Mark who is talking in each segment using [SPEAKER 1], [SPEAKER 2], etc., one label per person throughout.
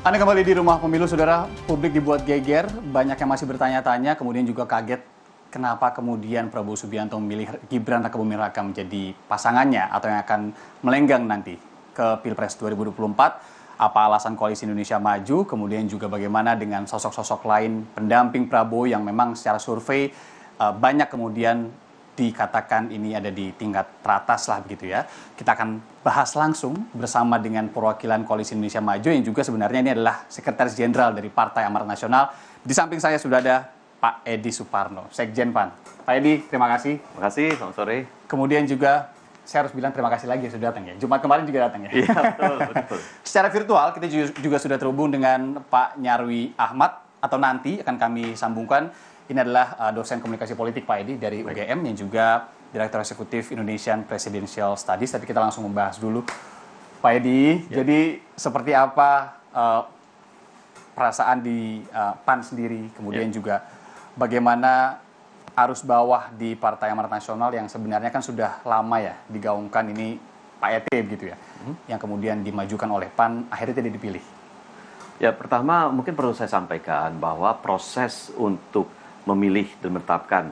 [SPEAKER 1] Anda kembali di Rumah Pemilu, Saudara. Publik dibuat geger, banyak yang masih bertanya-tanya, kemudian juga kaget kenapa kemudian Prabowo Subianto memilih Gibran Rakabuming Raka menjadi pasangannya atau yang akan melenggang nanti ke Pilpres 2024. Apa alasan Koalisi Indonesia Maju, kemudian juga bagaimana dengan sosok-sosok lain pendamping Prabowo yang memang secara survei banyak kemudian dikatakan ini ada di tingkat teratas lah begitu ya. Kita akan bahas langsung bersama dengan perwakilan Koalisi Indonesia Maju yang juga sebenarnya ini adalah Sekretaris Jenderal dari Partai Amanat Nasional. Di samping saya sudah ada Pak Edi Suparno, Sekjen PAN. Pak Edi, terima kasih.
[SPEAKER 2] Terima kasih, selamat sore.
[SPEAKER 1] Kemudian juga saya harus bilang terima kasih lagi sudah datang ya. Jumat kemarin juga datang ya.
[SPEAKER 2] Iya, betul.
[SPEAKER 1] Secara virtual kita juga sudah terhubung dengan Pak Nyarwi Ahmad atau nanti akan kami sambungkan. Ini adalah dosen komunikasi politik Pak Edi dari UGM yang juga Direktur Eksekutif Indonesian Presidential Studies. Tapi kita langsung membahas dulu Pak Edi. Ya. Jadi seperti apa perasaan di PAN sendiri, kemudian juga bagaimana arus bawah di Partai Amanat Nasional yang sebenarnya kan sudah lama ya digaungkan ini Pak ET begitu ya, yang kemudian dimajukan oleh PAN akhirnya tidak dipilih.
[SPEAKER 2] Ya, pertama mungkin perlu saya sampaikan bahwa proses untuk memilih dan menetapkan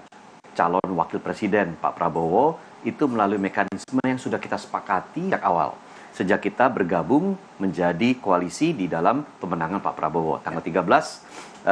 [SPEAKER 2] calon wakil presiden Pak Prabowo itu melalui mekanisme yang sudah kita sepakati sejak awal. Sejak kita bergabung menjadi koalisi di dalam pemenangan Pak Prabowo tanggal 13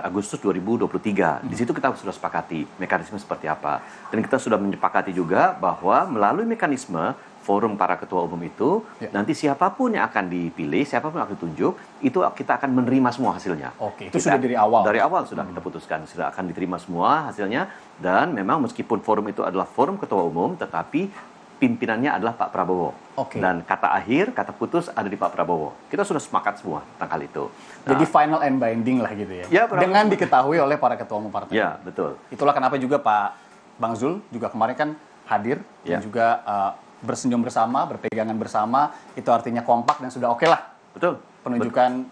[SPEAKER 2] Agustus 2023. Di situ kita sudah sepakati mekanisme seperti apa. Dan kita sudah menyepakati juga bahwa melalui mekanisme forum para ketua umum itu, nanti siapapun yang akan dipilih, siapapun yang akan ditunjuk, itu kita akan menerima semua hasilnya.
[SPEAKER 1] Oke, itu sudah dari awal?
[SPEAKER 2] Dari awal sudah kita putuskan, sudah akan diterima semua hasilnya. Dan memang meskipun forum itu adalah forum ketua umum, tetapi pimpinannya adalah Pak Prabowo. Dan kata akhir, kata putus ada di Pak Prabowo. Kita sudah sepakat semua tentang hal itu.
[SPEAKER 1] Jadi final and binding lah gitu ya? Dengan diketahui oleh para ketua umum partai.
[SPEAKER 2] Ya, betul.
[SPEAKER 1] Itulah kenapa juga Pak Bang Zul juga kemarin kan hadir dan juga bersenyum bersama, berpegangan bersama, itu artinya kompak dan sudah oke lah.
[SPEAKER 2] Betul.
[SPEAKER 1] Penunjukan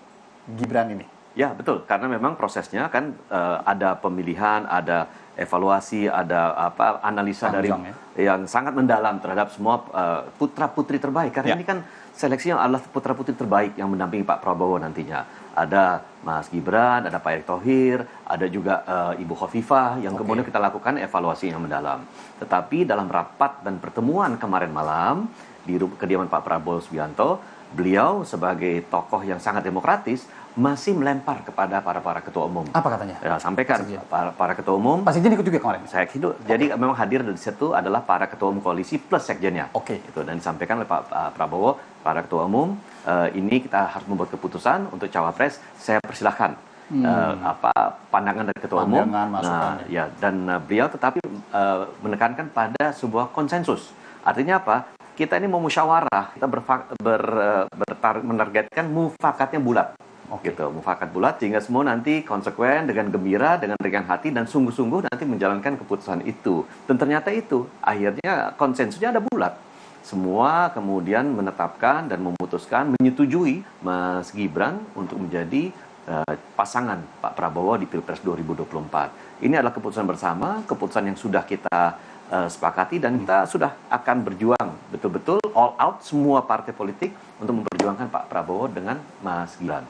[SPEAKER 1] Gibran ini.
[SPEAKER 2] Ya, betul. Karena memang prosesnya kan ada pemilihan, ada evaluasi, ada analisa dari yang sangat mendalam terhadap semua putra-putri terbaik. Karena ini kan seleksi yang adalah putra-putri terbaik yang mendampingi Pak Prabowo nantinya. Ada Mas Gibran, ada Pak Erick Thohir, ada juga Ibu Khofifah yang kemudian kita lakukan evaluasi yang mendalam. Tetapi dalam rapat dan pertemuan kemarin malam di kediaman Pak Prabowo Subianto, beliau sebagai tokoh yang sangat demokratis masih melempar kepada para ketua umum.
[SPEAKER 1] Apa katanya?
[SPEAKER 2] Ya, sampaikan para ketua umum.
[SPEAKER 1] Pak Sekjen ikut juga kemarin?
[SPEAKER 2] Saya hidup. Jadi memang hadir di situ adalah para ketua umum koalisi plus sekjennya. Itu dan disampaikan oleh Pak Prabowo, para ketua umum, ini kita harus membuat keputusan untuk cawapres. Saya persilahkan pandangan dari ketua umum. Dan beliau tetapi menekankan pada sebuah konsensus. Artinya apa? Kita ini mau musyawarah, kita menargetkan mufakatnya bulat. Gitu, mufakat bulat sehingga semua nanti konsekuen dengan gembira, dengan ringan hati dan sungguh-sungguh nanti menjalankan keputusan itu. Dan ternyata itu akhirnya konsensusnya ada bulat. Semua kemudian menetapkan dan memutuskan menyetujui Mas Gibran untuk menjadi pasangan Pak Prabowo di Pilpres 2024. Ini adalah keputusan bersama, keputusan yang sudah kita sepakati dan kita sudah akan berjuang betul-betul all out semua partai politik untuk memperjuangkan Pak Prabowo dengan Mas Gibran.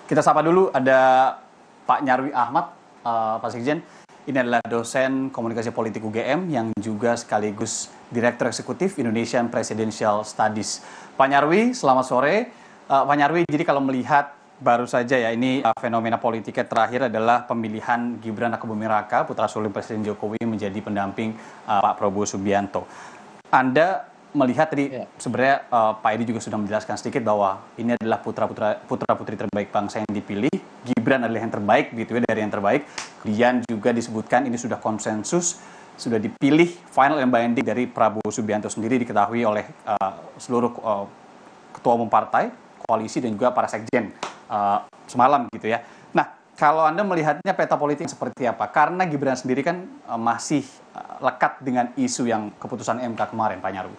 [SPEAKER 1] Kita sapa dulu ada Pak Nyarwi Ahmad, Pak Sekjen. Ini adalah dosen komunikasi politik UGM yang juga sekaligus Direktur Eksekutif Indonesian Presidential Studies. Pak Nyarwi, selamat sore. Pak Nyarwi, jadi kalau melihat baru saja ya, ini fenomena politiknya terakhir adalah pemilihan Gibran Rakabuming Raka, putra sulung Presiden Jokowi menjadi pendamping Pak Prabowo Subianto. Anda melihat tadi sebenarnya Pak Edi juga sudah menjelaskan sedikit bahwa ini adalah putra-putri terbaik bangsa yang dipilih. Gibran adalah yang terbaik gitu ya, dari yang terbaik. Kemudian juga disebutkan ini sudah konsensus, sudah dipilih final and binding dari Prabowo Subianto sendiri, diketahui oleh seluruh ketua umum partai, koalisi dan juga para sekjen semalam gitu ya. Nah, kalau Anda melihatnya peta politik seperti apa? Karena Gibran sendiri kan masih lekat dengan isu yang keputusan MK kemarin, Pak Nyarwi.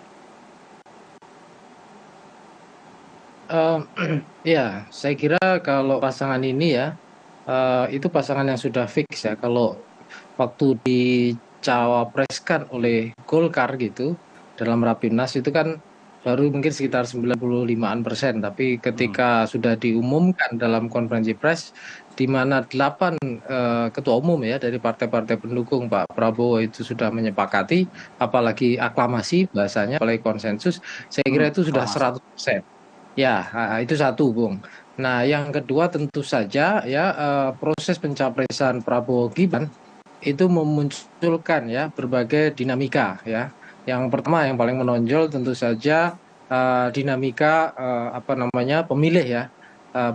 [SPEAKER 3] Ya, saya kira kalau pasangan ini ya, itu pasangan yang sudah fix ya. Kalau waktu dicawapreskan oleh Golkar gitu dalam Rapimnas itu kan baru mungkin sekitar 95%, tapi ketika sudah diumumkan dalam konferensi pers di mana 8 ketua umum ya dari partai-partai pendukung Pak Prabowo itu sudah menyepakati, apalagi aklamasi bahasanya, apalagi konsensus, saya kira itu sudah
[SPEAKER 1] Aklamasi.
[SPEAKER 3] 100%. Ya, itu satu, Bung. Nah, yang kedua tentu saja ya proses pencapresan Prabowo Gibran itu memunculkan ya berbagai dinamika ya. Yang pertama yang paling menonjol tentu saja dinamika apa namanya pemilih ya,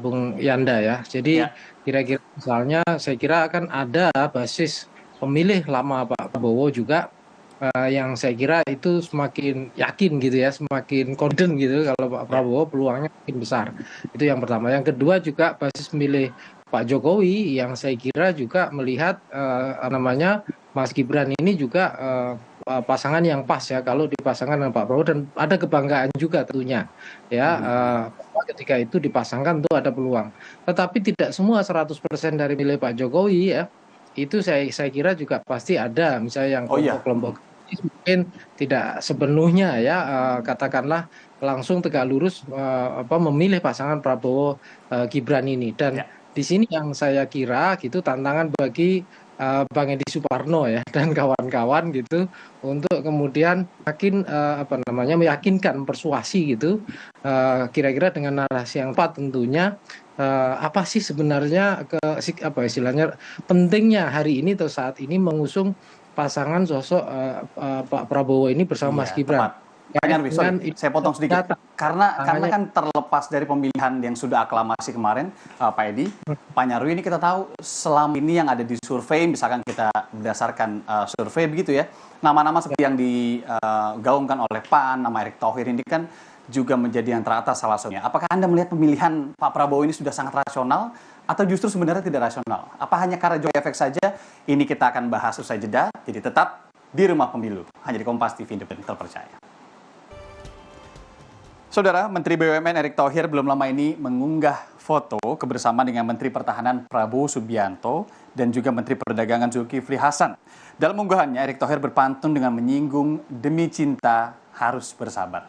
[SPEAKER 3] Bung Yanda ya. Jadi
[SPEAKER 1] Ya,
[SPEAKER 3] kira-kira misalnya saya kira akan ada basis pemilih lama Pak Prabowo juga yang saya kira itu semakin yakin gitu ya, semakin confident gitu kalau Pak
[SPEAKER 1] ya.
[SPEAKER 3] Prabowo peluangnya makin besar. Itu yang pertama. Yang kedua juga basis pemilih Pak Jokowi yang saya kira juga melihat namanya Mas Gibran ini juga pasangan yang pas ya kalau dipasangkan dengan Pak Prabowo, dan ada kebanggaan juga tentunya ya bahwa ketika itu dipasangkan tuh ada peluang. Tetapi tidak semua 100% dari milih Pak Jokowi ya. Itu saya kira juga pasti ada misalnya yang
[SPEAKER 1] Oh iya.
[SPEAKER 3] kelompok-kelompok mungkin tidak sepenuhnya ya katakanlah langsung tegak lurus apa memilih pasangan Prabowo Gibran ini, dan
[SPEAKER 1] Ya.
[SPEAKER 3] di sini yang saya kira gitu tantangan bagi Bang Edi Suparno ya dan kawan-kawan gitu untuk kemudian makin apa namanya meyakinkan, persuasi gitu kira-kira dengan narasi yang tepat tentunya apa sih sebenarnya apa istilahnya pentingnya hari ini atau saat ini mengusung pasangan sosok Pak Prabowo ini bersama Mas
[SPEAKER 1] Iya,
[SPEAKER 3] Gibran
[SPEAKER 1] tepat. Pak
[SPEAKER 3] terkait
[SPEAKER 1] Nyarwi, sorry,
[SPEAKER 3] dengan
[SPEAKER 1] saya potong sedikit.
[SPEAKER 3] data
[SPEAKER 1] Karena
[SPEAKER 3] tangannya.
[SPEAKER 1] kan terlepas dari pemilihan yang sudah aklamasi kemarin, Pak Edi, Pak Nyarwi ini kita tahu selama ini yang ada di survei, misalkan kita berdasarkan survei begitu ya, nama-nama seperti yang digaungkan oleh PAN, nama Erick Thohir ini kan juga menjadi yang teratas salah satunya. Apakah Anda melihat pemilihan Pak Prabowo ini sudah sangat rasional atau justru sebenarnya tidak rasional? Apa hanya karena joy effect saja? Ini kita akan bahas usai jeda. Jadi tetap di Rumah Pemilu, hanya di Kompas TV Independen Terpercaya. Saudara, Menteri BUMN Erick Thohir belum lama ini mengunggah foto kebersamaan dengan Menteri Pertahanan Prabowo Subianto dan juga Menteri Perdagangan Zulkifli Hasan. Dalam unggahannya, Erick Thohir berpantun dengan menyinggung demi cinta harus bersabar.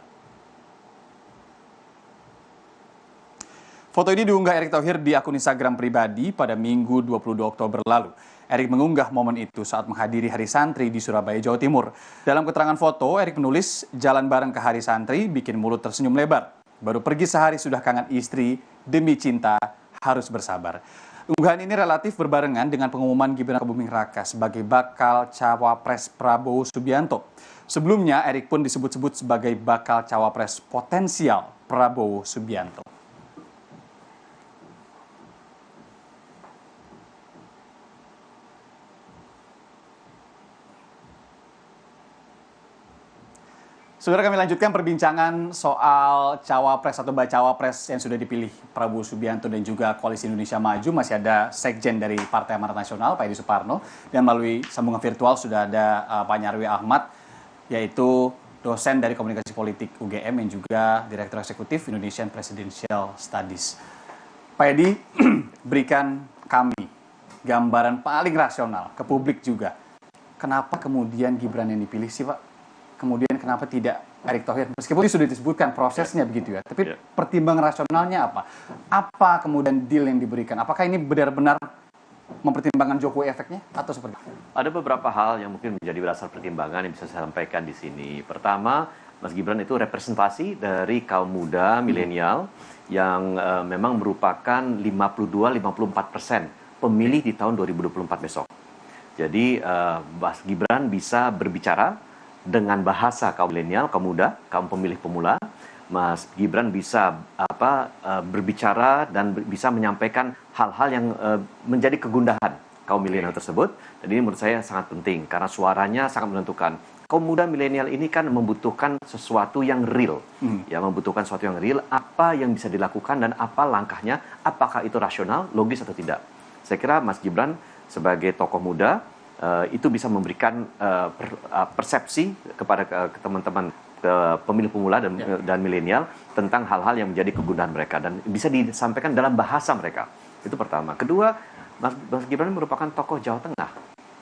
[SPEAKER 1] Foto ini diunggah Erick Thohir di akun Instagram pribadi pada Minggu 22 Oktober lalu. Erick mengunggah momen itu saat menghadiri Hari Santri di Surabaya, Jawa Timur. Dalam keterangan foto, Erick menulis, jalan bareng ke Hari Santri bikin mulut tersenyum lebar. Baru pergi sehari sudah kangen istri, demi cinta harus bersabar. Unggahan ini relatif berbarengan dengan pengumuman Gibran Rakabuming Raka sebagai bakal cawapres Prabowo Subianto. Sebelumnya, Erick pun disebut-sebut sebagai bakal cawapres potensial Prabowo Subianto. Saudara, kami lanjutkan perbincangan soal cawapres atau bacawapres yang sudah dipilih Prabowo Subianto dan juga Koalisi Indonesia Maju. Masih ada sekjen dari Partai Amanat Nasional, Pak Edi Suparno, dan melalui sambungan virtual sudah ada Pak Nyarwi Ahmad, yaitu dosen dari Komunikasi Politik UGM yang juga Direktur Eksekutif Indonesian Presidential Studies. Pak Edi, berikan kami gambaran paling rasional ke publik juga. Kenapa kemudian Gibran yang dipilih sih, Pak? Kemudian kenapa tidak Erick Thohir? Meskipun sudah disebutkan prosesnya begitu ya, tapi pertimbangan rasionalnya apa? Apa kemudian deal yang diberikan? Apakah ini benar-benar mempertimbangkan Jokowi efeknya atau seperti apa?
[SPEAKER 2] Ada beberapa hal yang mungkin menjadi dasar pertimbangan yang bisa saya sampaikan di sini. Pertama, Mas Gibran itu representasi dari kaum muda milenial yang memang merupakan 52-54% pemilih di tahun 2024 besok. Jadi Mas Gibran bisa berbicara dengan bahasa kaum milenial, kaum muda, kaum pemilih pemula. Mas Gibran bisa berbicara dan bisa menyampaikan hal-hal yang menjadi kegundahan kaum milenial tersebut. Dan ini menurut saya sangat penting karena suaranya sangat menentukan. Kaum muda milenial ini kan membutuhkan sesuatu yang real, ya, membutuhkan sesuatu yang real. Apa yang bisa dilakukan dan apa langkahnya? Apakah itu rasional, logis atau tidak? Saya kira Mas Gibran sebagai tokoh muda itu bisa memberikan persepsi kepada teman-teman pemilih pemula dan milenial tentang hal-hal yang menjadi kegundahan mereka dan bisa disampaikan dalam bahasa mereka. Itu pertama. Kedua, Mas Gibran merupakan tokoh Jawa Tengah.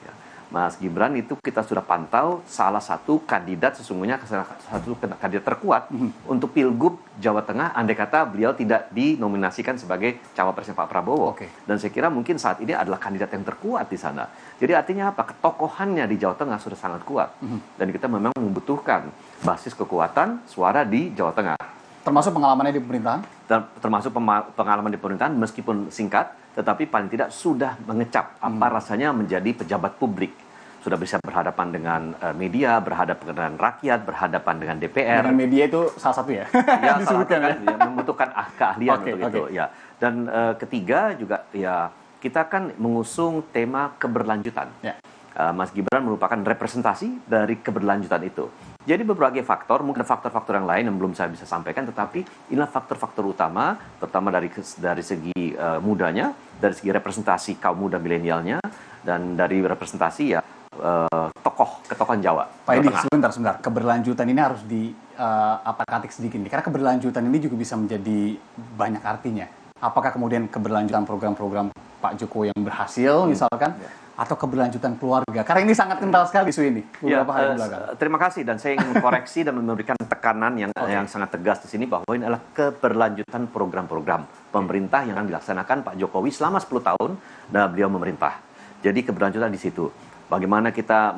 [SPEAKER 2] Ya. Mas Gibran itu kita sudah pantau salah satu kandidat, sesungguhnya salah satu kandidat terkuat untuk Pilgub Jawa Tengah, andai kata beliau tidak dinominasikan sebagai cawapresnya Pak Prabowo. Dan saya kira mungkin saat ini adalah kandidat yang terkuat di sana. Jadi artinya apa? Ketokohannya di Jawa Tengah sudah sangat kuat. Dan kita memang membutuhkan basis kekuatan suara di Jawa Tengah.
[SPEAKER 1] Termasuk pengalamannya di pemerintahan?
[SPEAKER 2] Termasuk pengalaman di pemerintahan, meskipun singkat, tetapi paling tidak sudah mengecap apa rasanya menjadi pejabat publik. Sudah bisa berhadapan dengan media, berhadapan dengan rakyat, berhadapan dengan DPR.
[SPEAKER 1] Dengan media itu salah satu ya?
[SPEAKER 2] Ya, salah satu kan, ya, membutuhkan keahlian untuk itu. Ya. Dan ketiga juga ya kita kan mengusung tema keberlanjutan. Ya. Mas Gibran merupakan representasi dari keberlanjutan itu. Jadi berbagai faktor, mungkin ada faktor-faktor yang lain yang belum saya bisa sampaikan, tetapi inilah faktor-faktor utama, terutama dari segi mudanya, dari segi representasi kaum muda milenialnya, dan dari representasi ya ketokohan Jawa.
[SPEAKER 1] Pak Edi, sebentar. Keberlanjutan ini harus katik sedikit nih, karena keberlanjutan ini juga bisa menjadi banyak artinya. Apakah kemudian keberlanjutan program-program Pak Jokowi yang berhasil, misalkan, atau keberlanjutan keluarga? Karena ini sangat kental sekali isu ini beberapa hari belakang.
[SPEAKER 2] Terima kasih, dan saya ingin mengkoreksi dan memberikan tekanan yang sangat tegas di sini bahwa ini adalah keberlanjutan program-program pemerintah yang akan dilaksanakan Pak Jokowi selama 10 tahun dan beliau memerintah. Jadi keberlanjutan di situ. Bagaimana kita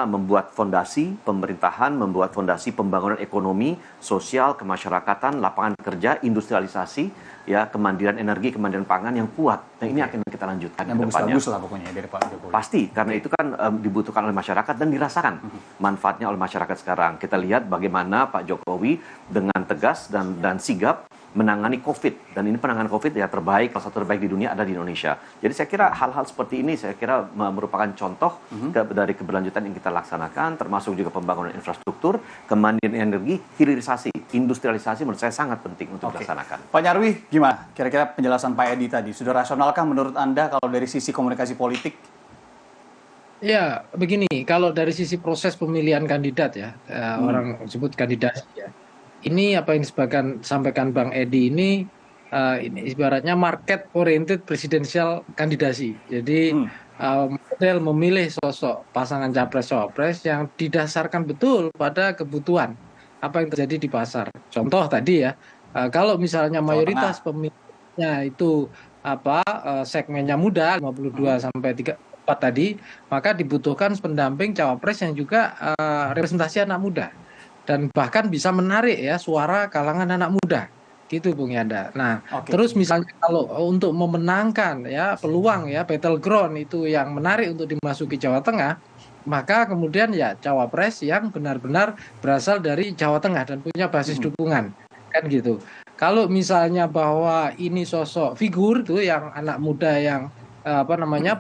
[SPEAKER 2] membuat fondasi pemerintahan, membuat fondasi pembangunan ekonomi, sosial, kemasyarakatan, lapangan kerja, industrialisasi, ya, kemandirian energi, kemandirian pangan yang kuat. Nah, ini akan kita lanjutkan
[SPEAKER 1] yang
[SPEAKER 2] ke depannya.
[SPEAKER 1] Bagus lah pokoknya dari Pak Jokowi.
[SPEAKER 2] Pasti, karena itu kan dibutuhkan oleh masyarakat dan dirasakan manfaatnya oleh masyarakat sekarang. Kita lihat bagaimana Pak Jokowi dengan tegas dan sigap menangani COVID, dan ini penanganan COVID ya terbaik, salah satu terbaik di dunia ada di Indonesia. Jadi saya kira hal-hal seperti ini saya kira merupakan contoh dari keberlanjutan yang kita laksanakan, termasuk juga pembangunan infrastruktur, kemandirian energi, hilirisasi, industrialisasi menurut saya sangat penting untuk dilaksanakan.
[SPEAKER 1] Pak Nyarwi, gimana? Kira-kira penjelasan Pak Edi tadi, sudah rasionalkah menurut Anda kalau dari sisi komunikasi politik?
[SPEAKER 3] Ya, begini, kalau dari sisi proses pemilihan kandidat ya, orang sebut kandidasi ya. Ini apa yang disampaikan Bang Edi ini ibaratnya market oriented presidential kandidasi. Jadi model memilih sosok pasangan capres-cawapres yang didasarkan betul pada kebutuhan apa yang terjadi di pasar. Contoh tadi ya, kalau misalnya mayoritas pemilihnya itu segmennya muda 52 sampai 34 tadi, maka dibutuhkan pendamping cawapres yang juga representasi anak muda. Dan bahkan bisa menarik ya suara kalangan anak muda gitu Bung Yanda. Nah, terus misalnya kalau untuk memenangkan ya peluang ya battleground itu yang menarik untuk dimasuki Jawa Tengah, maka kemudian ya cawapres yang benar-benar berasal dari Jawa Tengah dan punya basis dukungan kan gitu. Kalau misalnya bahwa ini sosok figur tuh yang anak muda yang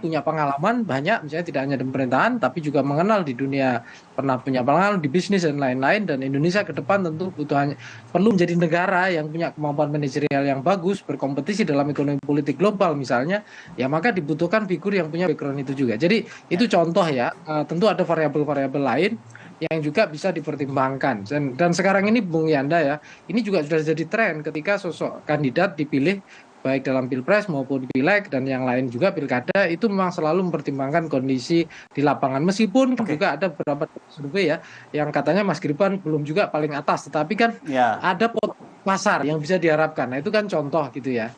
[SPEAKER 3] punya pengalaman banyak, misalnya tidak hanya di pemerintahan tapi juga mengenal di dunia, pernah punya pengalaman di bisnis dan lain-lain, dan Indonesia ke depan tentu perlu menjadi negara yang punya kemampuan manajerial yang bagus, berkompetisi dalam ekonomi politik global misalnya, ya maka dibutuhkan figur yang punya background itu juga. Jadi itu contoh ya, tentu ada variabel-variabel lain yang juga bisa dipertimbangkan. Dan sekarang ini Bung Yanda ya, ini juga sudah jadi tren ketika sosok kandidat dipilih baik dalam pilpres maupun pileg dan yang lain juga pilkada, itu memang selalu mempertimbangkan kondisi di lapangan. Meskipun juga ada beberapa survei ya yang katanya Mas Gibran belum juga paling atas, tetapi kan ada pasar yang bisa diharapkan. Nah itu kan contoh gitu ya.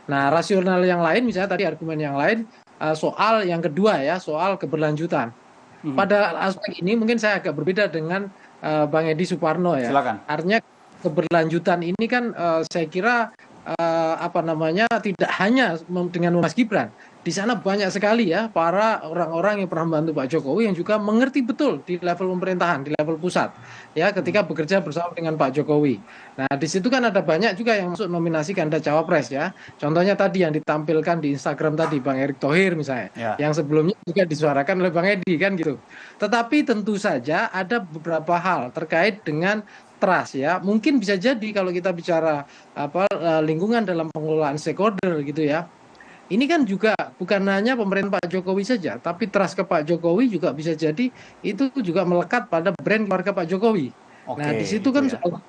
[SPEAKER 3] Nah rasional yang lain, misalnya tadi argumen yang lain soal yang kedua ya, soal keberlanjutan. Pada aspek ini mungkin saya agak berbeda dengan Bang Edi Suparno ya.
[SPEAKER 1] Silakan.
[SPEAKER 3] Artinya keberlanjutan ini kan saya kira tidak hanya dengan Mas Gibran. Di sana banyak sekali ya para orang-orang yang pernah membantu Pak Jokowi yang juga mengerti betul di level pemerintahan, di level pusat ya ketika bekerja bersama dengan Pak Jokowi. Nah, di situ kan ada banyak juga yang masuk nominasi kandidat cawapres ya. Contohnya tadi yang ditampilkan di Instagram tadi Bang Erick Thohir misalnya, yang sebelumnya juga disuarakan oleh Bang Edi kan gitu. Tetapi tentu saja ada beberapa hal terkait dengan trust ya, mungkin bisa jadi kalau kita bicara lingkungan dalam pengelolaan stakeholder gitu ya. Ini kan juga bukan hanya pemerintahan Pak Jokowi saja, tapi trust ke Pak Jokowi juga bisa jadi itu juga melekat pada brand keluarga Pak Jokowi. Nah di situ kan soal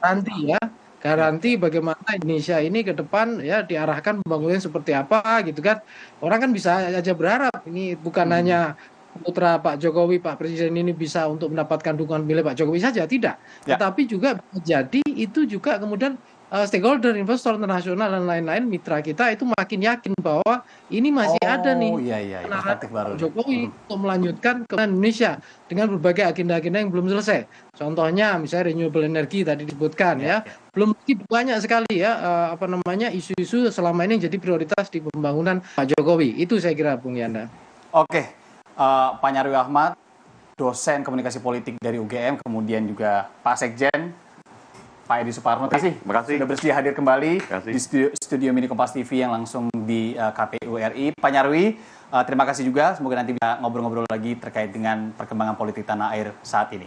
[SPEAKER 3] garanti bagaimana Indonesia ini ke depan ya diarahkan pembangunan seperti apa gitu kan. Orang kan bisa aja berharap ini bukan hanya putra Pak Jokowi, Pak Presiden ini bisa untuk mendapatkan dukungan milih Pak Jokowi saja, tidak.
[SPEAKER 1] Ya.
[SPEAKER 3] Tetapi juga bisa jadi itu juga kemudian stakeholder, investor internasional dan lain-lain mitra kita itu makin yakin bahwa ini masih ada nih
[SPEAKER 1] Oh iya, perspektif baru.
[SPEAKER 3] Pak Jokowi untuk melanjutkan ke Indonesia dengan berbagai agenda-agenda yang belum selesai. Contohnya misalnya renewable energy tadi disebutkan ya. Belum banyak sekali ya isu-isu selama ini yang jadi prioritas di pembangunan Pak Jokowi. Itu saya kira Bung Yana.
[SPEAKER 1] Oke, Pak Nyarwi Ahmad, dosen komunikasi politik dari UGM, kemudian juga Pak Sekjen, Pak Edi Suparno,
[SPEAKER 2] Terima kasih.
[SPEAKER 1] sudah bersedia hadir kembali
[SPEAKER 2] Kasih.
[SPEAKER 1] di studio Mini Kompas TV yang langsung di KPU RI. Pak Nyarwi, terima kasih juga. Semoga nanti bisa ngobrol-ngobrol lagi terkait dengan perkembangan politik tanah air saat ini.